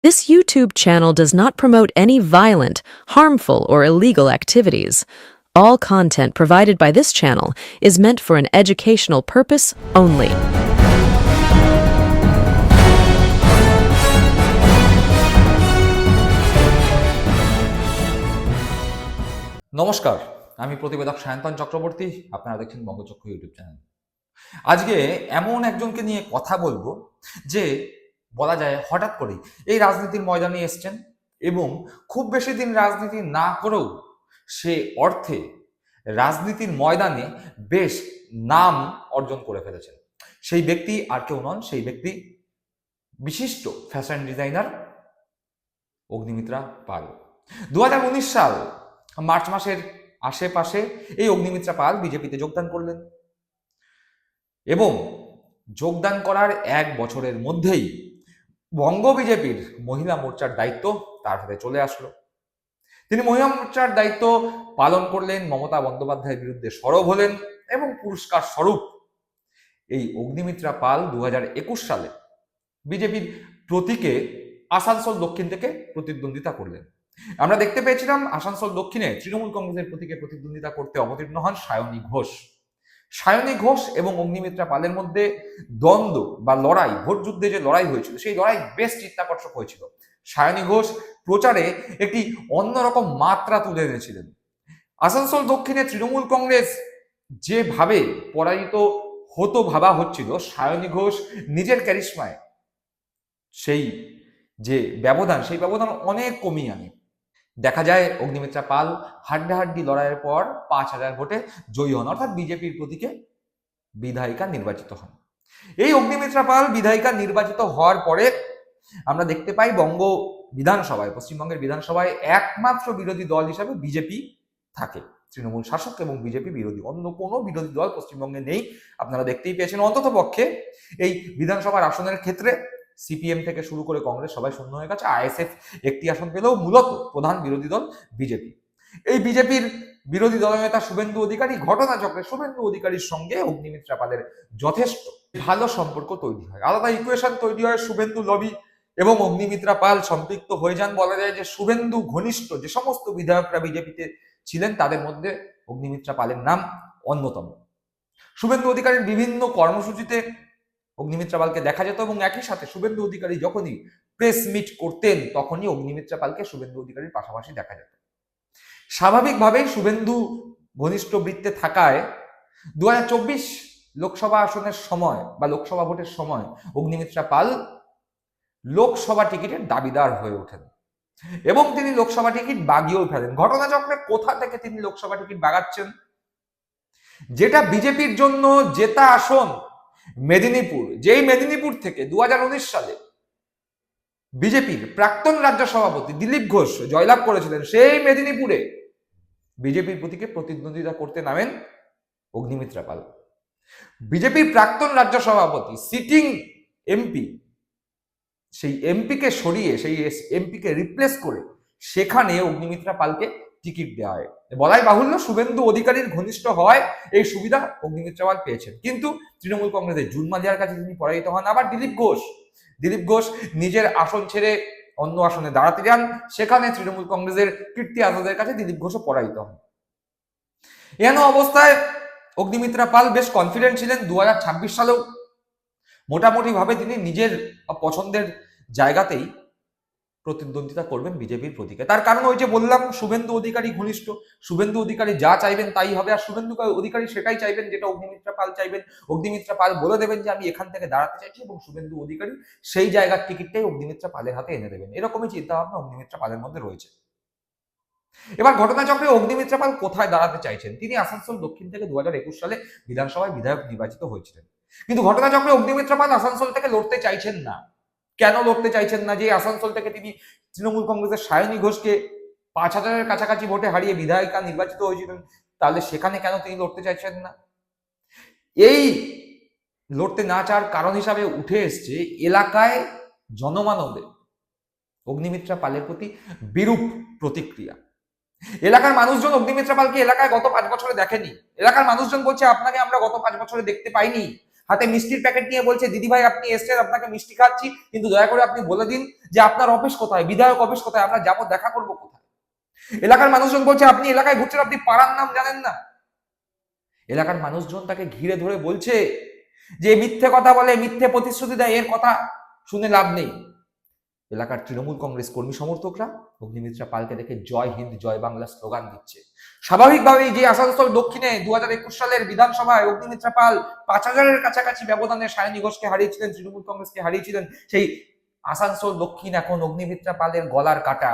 This YouTube channel does not promote any violent, harmful, or illegal activities. All content provided by this channel is meant for an educational purpose only. নমস্কার, আমি প্রতিবেদক সায়ন্তন চক্রবর্তী। আপনারা দেখছেন বঙ্গচক্ষু YouTube channel. আজকে এমন একজনকে নিয়ে কথা বলবো যে বলা যায় হঠাৎ করেই এই রাজনীতির ময়দানে এসছেন এবং খুব বেশি দিন রাজনীতি না করেও সে অর্থে রাজনীতির ময়দানে বেশ নাম অর্জন করে ফেলেছেন। সেই ব্যক্তি আর কেউ নন, সেই ব্যক্তি বিশিষ্ট ফ্যাশন ডিজাইনার অগ্নিমিত্রা পাল। 2019 সাল মার্চ মাসের আশেপাশে এই অগ্নিমিত্রা পাল বিজেপিতে যোগদান করলেন এবং যোগদান করার এক বছরের মধ্যেই বঙ্গ বিজেপির মহিলা মোর্চার দায়িত্ব তার হাতে চলে আসলো। তিনি মহিলা মোর্চার দায়িত্ব পালন করলেন, মমতা বন্দ্যোপাধ্যায়ের বিরুদ্ধে সরব হলেন এবং পুরস্কার স্বরূপ এই অগ্নিমিত্রা পাল 2021 সালে বিজেপির প্রতীকে আসানসোল দক্ষিণ থেকে প্রতিদ্বন্দ্বিতা করলেন। আমরা দেখতে পেয়েছিলাম আসানসোল দক্ষিণে তৃণমূল কংগ্রেসের প্রতীকে প্রতিদ্বন্দ্বিতা করতে অবতীর্ণ হন সায়নী ঘোষ। সায়নী ঘোষ এবং অগ্নিমিত্রা পালের মধ্যে দ্বন্দ্ব বা লড়াই, ভোট যুদ্ধে যে লড়াই হয়েছিল সেই লড়াই বেশ চিত্তাকর্ষক হয়েছিল। সায়নী ঘোষ প্রচারে একটি অন্যরকম মাত্রা তুলে এনেছিলেন। আসানসোল দক্ষিণে তৃণমূল কংগ্রেস যেভাবে পরাজিত হতো ভাবা হচ্ছিল, সায়নী ঘোষ নিজের ক্যারিশমায় সেই যে ব্যবধান, সেই ব্যবধান অনেক কমিয়ে আনে। দেখা যায় অগ্নিমিত্রা পাল হাড্ডাহাড্ডি লড়াইয়ের পর 5,000 ভোটে জয়ী হন, অর্থাৎ বিজেপির প্রতীকে বিধায়িকা নির্বাচিত হন। এই অগ্নিমিত্রা পাল বিধায়িকা নির্বাচিত হওয়ার পরে আমরা দেখতে পাই বঙ্গ বিধানসভায়, পশ্চিমবঙ্গের বিধানসভায় একমাত্র বিরোধী দল হিসাবে বিজেপি থাকে। তৃণমূল শাসক এবং বিজেপি বিরোধী, অন্য কোনো বিরোধী দল পশ্চিমবঙ্গে নেই। আপনারা দেখতেই পেয়েছেন অন্তত পক্ষে এই বিধানসভার আসনের ক্ষেত্রে সিপিএম থেকে শুরু করে কংগ্রেস সবাই শূন্য হয়ে গেছে। আইএসএফ একটি আসন পেলেও মূলত প্রধান বিরোধী দল বিজেপি। এই বিজেপির বিরোধী দলনেতা শুভেন্দু অধিকারী, ঘটনাচক্রে শুভেন্দু অধিকারীর সঙ্গে অগ্নিমিত্রা পালের যথেষ্ট ভালো সম্পর্ক তৈরি হয়, আলাদা ইকুয়েশন তৈরি হয়। শুভেন্দু লবি এবং অগ্নিমিত্রা পাল সম্পৃক্ত হয়ে যান। বলা যায় যে শুভেন্দু ঘনিষ্ঠ যে সমস্ত বিধায়করা বিজেপিতে ছিলেন তাদের মধ্যে অগ্নিমিত্রা পালের নাম অন্যতম। শুভেন্দু অধিকারীর বিভিন্ন কর্মসূচিতে অগ্নিমিত্রা পালকে দেখা যেত এবং একই সাথে শুভেন্দু অধিকারী যখনই প্রেস মিট করতেন তখনই অগ্নিমিত্রা পালকে শুভেন্দু অধিকারীর পাশাপাশি দেখা যেত। স্বাভাবিকভাবেই শুভেন্দু ঘনিষ্ঠ বৃত্তে থাকায় 2024 লোকসভা আসনের সময় বা লোকসভা ভোটের সময় অগ্নিমিত্রা পাল লোকসভা টিকিটের দাবিদার হয়ে ওঠেন এবং তিনি লোকসভা টিকিট বাগিয়েও ফেলেন। ঘটনাচক্রে কোথা থেকে তিনি লোকসভা টিকিট বাগাচ্ছেন, যেটা বিজেপির জন্য জেতা আসন মেদিনীপুর, যেই মেদিনীপুর থেকে 2019 সালে বিজেপির প্রাক্তন রাজ্য সভাপতি দিলীপ ঘোষ জয়লাভ করেছিলেন, সেই মেদিনীপুরে বিজেপির প্রতীকে প্রতিদ্বন্দ্বিতা করতে নামেন অগ্নিমিত্রা পাল। বিজেপির প্রাক্তন রাজ্য সভাপতি, সিটিং এমপি, সেই এমপিকে সরিয়ে সেই এমপিকে রিপ্লেস করে সেখানে অগ্নিমিত্রা পালকে টিকিট দেওয়া হয়। বলাই বাহুল্য শুভেন্দু অধিকারীর ঘনিষ্ঠ হয় এই সুবিধা অগ্নিমিত্রা পাল পেয়েছেন। কিন্তু তৃণমূল কংগ্রেসের জুন মালিয়ার কাছে তিনি পরাজিত হন। আবার দিলীপ ঘোষ নিজের আসন ছেড়ে অন্য আসনে দাঁড়াতে যান, সেখানে তৃণমূল কংগ্রেসের কীর্তি আজাদের কাছে দিলীপ ঘোষও পরাজিত হন। এন অবস্থায় অগ্নিমিত্রা পাল বেশ কনফিডেন্ট ছিলেন 2026 সালেও মোটামুটি ভাবে তিনি নিজের পছন্দের জায়গাতেই প্রতিদ্বন্দ্বিতা করবেন বিজেপির প্রতীকে। তার কারণ ওই যে বললাম, শুভেন্দু অধিকারী ঘনিষ্ঠ, শুভেন্দু অধিকারী যা চাইবেন তাই হবে, আর শুভেন্দু অধিকারী সেটাই চাইবেন যেটা অগ্নিমিত্রা পাল চাইবেন। অগ্নিমিত্রা পাল বলে দেবেন যে আমি এখান থেকে দাঁড়াতে চাইছি এবং শুভেন্দু অধিকারী সেই জায়গার টিকিটটাই অগ্নিমিত্রা পালের হাতে এনে দেবেন। এরকমই চিন্তা ভাবনা অগ্নিমিত্রা পালের মধ্যে রয়েছে। এবার ঘটনাচক্রে অগ্নিমিত্রা পাল কোথায় দাঁড়াতে চাইছেন? তিনি আসানসোল দক্ষিণ থেকে 2021 সালে বিধানসভায় বিধায়ক নির্বাচিত হয়েছিলেন, কিন্তু ঘটনাচক্রে অগ্নিমিত্রা পাল আসানসোল থেকে লড়তে চাইছেন না। কেন লড়তে চাইছেন না? যে আসানসোল থেকে তিনি তৃণমূল কংগ্রেসের সায়নী ঘোষকে 5,000-এর কাছাকাছি ভোটে হারিয়ে বিধায়িকা নির্বাচিত হয়েছিলেন, তাহলে সেখানে কেন তিনি লড়তে চাইছেন না? এই লড়তে না চাওয়ার কারণ হিসাবে উঠে এসছে এলাকায় জনমানবে অগ্নিমিত্রা পালের প্রতি বিরূপ প্রতিক্রিয়া। এলাকার মানুষজন অগ্নিমিত্রা পালকে এলাকায় গত 5 বছরে দেখেনি। এলাকার মানুষজন বলছে আপনাকে আমরা গত 5 বছরে দেখতে পাইনি, হাতে মিষ্টির প্যাকেট নিয়ে বলছে দিদি ভাই আপনি এসছেন, আপনাকে মিষ্টি খাচ্ছি, কিন্তু দয়া করে আপনি বলে দিন যে আপনার অফিস কোথায়, বিধায়ক অফিস কোথায়, আমরা যাবো, দেখা করবো কোথায়। এলাকার মানুষজন বলছে আপনি এলাকায় ঘুরছেন, আপনি পাড়ার নাম জানেন না। এলাকার মানুষজন তাকে ঘিরে ধরে বলছে যে মিথ্যে কথা বলে, মিথ্যে প্রতিশ্রুতি দেয়, এর কথা শুনে লাভ নেই। এলাকার তৃণমূল কংগ্রেস কর্মী সমর্থকরা অগ্নিমিত্রা পালকে দেখে জয় হিন্দ জয় বাংলা স্লোগান দিচ্ছে। স্বাভাবিকভাবেই যে আসানসোল দক্ষিণে 2021 সালের বিধানসভায় অগ্নিমিত্রা পাল 5000-এর কাছাকাছি ব্যবধানে সায়নী ঘোষকে হারিয়েছিলেন, তৃণমূল কংগ্রেসকে হারিয়েছিলেন, সেই আসানসোল দক্ষিণ এখন অগ্নিমিত্রা পালের গলার কাটা।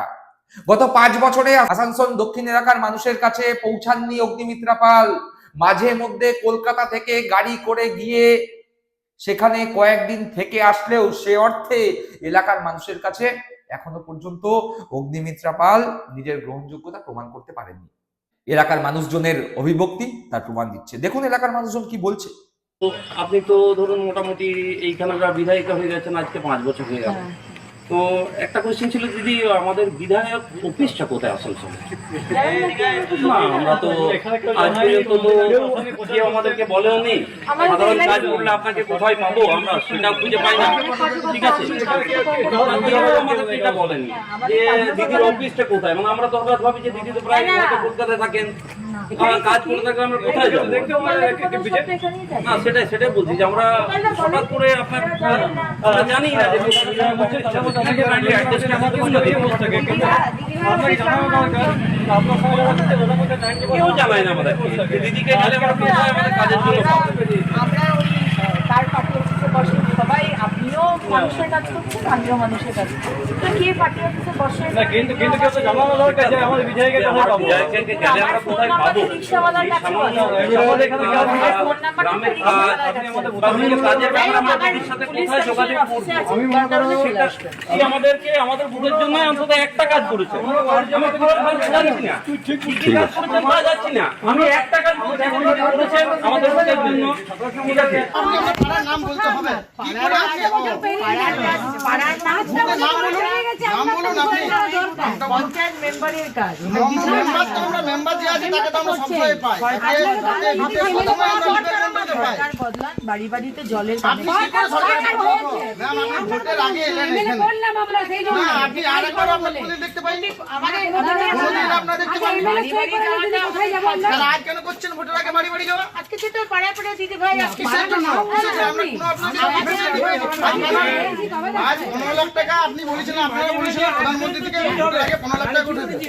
গত 5 বছরে আসানসোল দক্ষিণ এলাকার মানুষের কাছে পৌঁছাননি অগ্নিমিত্রা পাল। মাঝে মধ্যে কলকাতা থেকে গাড়ি করে গিয়ে সেখানে কয়েকদিন থেকে আসলেও সে অর্থে এলাকার মানুষের কাছে এখনো পর্যন্ত অগ্নিমিত্রা পাল নিজের গ্রহণযোগ্যতা প্রমাণ করতে পারেননি। এলাকার মানুষজনের অভিব্যক্তি তার প্রমাণ দিচ্ছে। দেখুন এলাকার মানুষজন কি বলছে। তো আপনি তো ধরুন মোটামুটি এইখানকার বিধায়িকা হয়ে গেছেন আজকে 5 বছর হয়ে গেল। তো একটা কোশ্চেন ছিল দিদি, আমাদের বিধায়ক অফিসটা কোথায় আসানসোলে? না আমরা তো আজ পর্যন্ত তো কেউ আমাদেরকে বলেও নেই। সাধারণ কাজ করলে আপনাকে কোথায় পাবো আমরা সেটা খুঁজে পাই না। ঠিক আছে, কেউ আমাদের এটা বলেনি যে দিদির অফিসটা কোথায়। মানে আমরা তো হঠাৎ ভাবি যে দিদি তো প্রায় কলকাতায় থাকেন, কাজ করে থাকলে আমরা কোথায় যাবো? না সেটাই বলছি যে আমরা হঠাৎ করে আপনার জানি না যে কেউ জানায় না আমাদের দিদিকে গেলে আমরা কোথায় আমাদের কাজের জন্য তার পার্টি অফিসে বসে সবাই, আপনিও মানুষের কাজ করছেন, আমিও মানুষের কাজ করছি। তো কে পার্টি অফিসে বসে কিন্তু কেউ তো জানানো দরকার যে আমাদের বিধায়ককে কোথায় পাবো, গেলে আমরা কোথায় পাবো। রিকশাওয়ালার কাছে আমাদের এখানে ফোন নাম্বারটা কাজের ব্যাপারে আমরা দিদির সাথে কোথায় যোগাযোগ করবো? আমি মনে করো আমাদেরকে আমাদের ভোটের জন্য অন্তত একটা কাজ করেছে, যাচ্ছি না আমি একটা কাজ করেছেন আমাদের ভোটের জন্য। ঠিক আছে, নাম বলতে হবে, পঞ্চায়েত মেম্বারের কাজ। আমরা মেম্বার যে আছে তাকে তো আমরা সবসময় পাই। সরকার বদলান, বাড়ি বাড়িতে জলের আপনি কি করে সরকার বদলাবো? ম্যাম আপনি ভোটের আগে এলেন এখানে। না আপনি আরেকবার আপনার পুলিশ দেখতে পাইনি, কোনোদিন আপনারা দেখতে পাইনি। তাহলে আজ কেন করছেন ভোটের আগে বাড়ি বাড়ি যাওয়া? আজকে তো পাড়ায় পাড়ায় দিদি ভাই কিসের জন্য? আমরা কোনো আপনাদের আজ 15 লাখ টাকা আপনি বলেছিলেন, আপনারা বলেছিলেন প্রধানমন্ত্রী থেকে ভোটের আগে 15 লাখ টাকা উঠে দেন।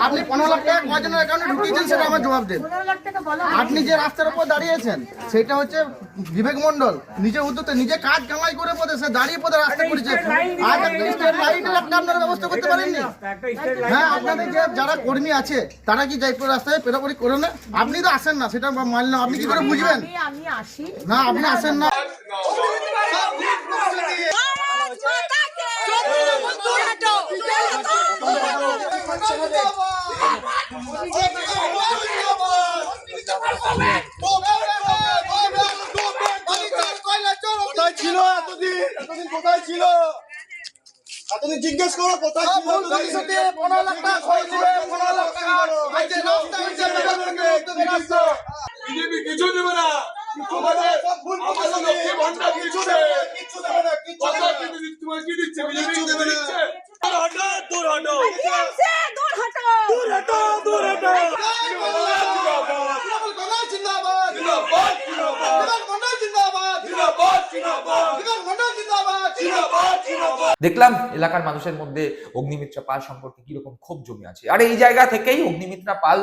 আপনি 15 লাখ টাকা কয়জনের অ্যাকাউন্টে ঢুকিয়েছেন সেটা আমার জবাব দেন। 15 লাখ টাকা বলা আপনি যে রাস্তার উপর দাঁড়িয়েছেন সেটা হচ্ছে বিবেক মন্ডল নিজে উদ্যোগে নিজে কাজ কামাই করে পদে সে দাঁড়িয়ে পদে রাস্তা করেছে। আজ একটা স্টেট লাইটের একটা আপনারা ব্যবস্থা করতে পারেননি? হ্যাঁ, আপনাদের যে যারা কর্মী আছে তারা কি জয়পুর রাস্তায় পেরাপরি করে না? আপনি তো আসেন না, সেটা মানলাম। আপনি কি করে বুঝবেন? আমি আসি না আপনি আসেন না। কোথায় ছিল এতদিন? কোথায় ছিল? এতদিন জিজ্ঞেস করো কোথায় ছিল? 15 লাখ টাকা খরচ করে 15 লাখ টাকা আজ যে রাস্তা হয়েছে রাস্তা বিজেপি কিছু দেবে না। আমাদের লক্ষ্মী ভান্ডার কিছু দেবে না। কথা তোমার কি দিচ্ছে? বিজেপি দেবে দিচ্ছে। দূর হটো জিন্দাবাদ। দেখলাম এলাকার মানুষের মধ্যে অগ্নিমিত্রা পাল সম্পর্কে কিরকম ক্ষোভ জমে আছে। আর এই জায়গা থেকেই অগ্নিমিত্রা পাল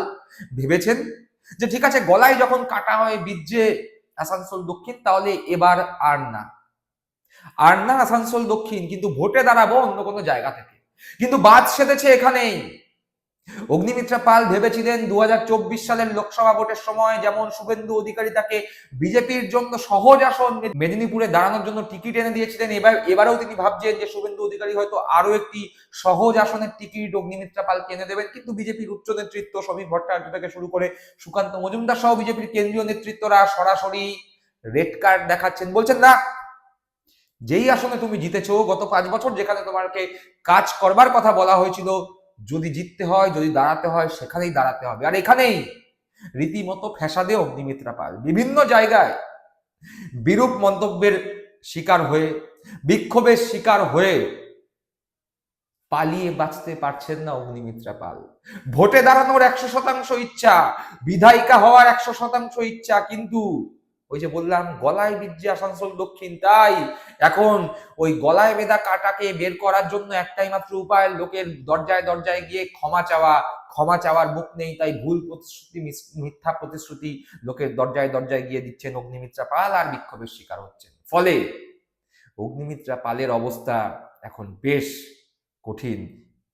ভেবেছেন যে ঠিক আছে, গলায় যখন কাটা হয় বিজে আসানসোল দক্ষিণ, তাহলে এবার আর না আসানসোল দক্ষিণ, কিন্তু ভোটে দাঁড়াবো অন্য কোনো জায়গা থেকে। কিন্তু বাদ সেধেছে এখানেই। অগ্নিমিত্রা পাল ভেবেছিলেন 2024 সালের লোকসভা ভোটের সময় যেমন শুভেন্দু অধিকারী তাকে বিজেপির জন্য সহজ আসন মেদিনীপুরে দাঁড়ানোর জন্য টিকিট এনে দিয়েছিলেন, এবারেও তিনি ভাবছেন যে শুভেন্দু অধিকারী হয়তো আরো একটি সহজ আসনের টিকিট অগ্নিমিত্রা পালকে এনে দেবেন। কিন্তু বিজেপির উচ্চ নেতৃত্ব সমীর ভট্টাচার্য থেকে শুরু করে সুকান্ত মজুমদার সহ বিজেপির কেন্দ্রীয় নেতৃত্বরা সরাসরি রেড কার্ড দেখাচ্ছেন, বলছেন না, যেই আসনে তুমি জিতেছো গত 5 বছর যেখানে তোমাকে কাজ করবার কথা বলা হয়েছিল, যদি জিততে হয়, যদি দাঁড়াতে হয়, সেখানেই দাঁড়াতে হবে। আর এখানেই রীতিমতো ফ্যাসাদে অগ্নিমিত্রা পাল বিভিন্ন জায়গায় বিরূপ মন্তব্যের শিকার হয়ে, বিক্ষোভের শিকার হয়ে পালিয়ে বাঁচতে পারছেন না অগ্নিমিত্রা পাল। ভোটে দাঁড়ানোর 100% ইচ্ছা, বিধায়িকা হওয়ার 100% ইচ্ছা, কিন্তু ওই যে বললাম গলায় বিদ্যে আসানসোল দক্ষিণ, তাই এখন ওই গলায় বেঁধা কাটাকে বের করার জন্য একটাই মাত্র উপায়, লোকের দরজায় দরজায় গিয়ে ক্ষমা চাওয়া। ক্ষমা চাওয়ার মুখ নেই, তাই ভুল প্রতিশ্রুতি, মিথ্যা প্রতিশ্রুতি লোকের দরজায় দরজায় গিয়ে দিচ্ছেন অগ্নিমিত্রা পাল আর বিক্ষোভের শিকার হচ্ছেন। ফলে অগ্নিমিত্রা পালের অবস্থা এখন বেশ কঠিন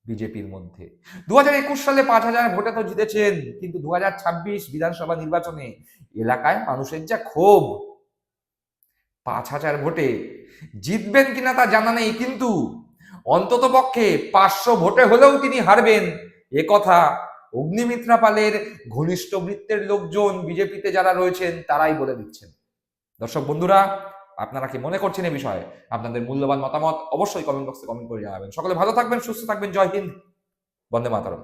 বিজেপির মধ্যে। 2021 সালে 5,000 ভোটে তো জিতেছেন, কিন্তু 2026 বিধানসভা নির্বাচনে এলাকায় মানুষের যা ক্ষোভ, 5,000 ভোটে জিতবেন কিনা তা জানা নেই, কিন্তু অন্তত পক্ষে 500 ভোটে হলেও তিনি হারবেন, এ কথা অগ্নিমিত্রা পালের ঘনিষ্ঠ বৃত্তের লোকজন, বিজেপিতে যারা রয়েছেন তারাই বলে দিচ্ছেন। দর্শক বন্ধুরা, আপনারা কি মনে করছেন এই বিষয়ে? আপনাদের মূল্যবান মতামত অবশ্যই কমেন্ট বক্সে কমেন্ট করে জানাবেন। সকলে ভালো থাকবেন, সুস্থ থাকবেন। জয় হিন্দ, বন্দে মাতরম।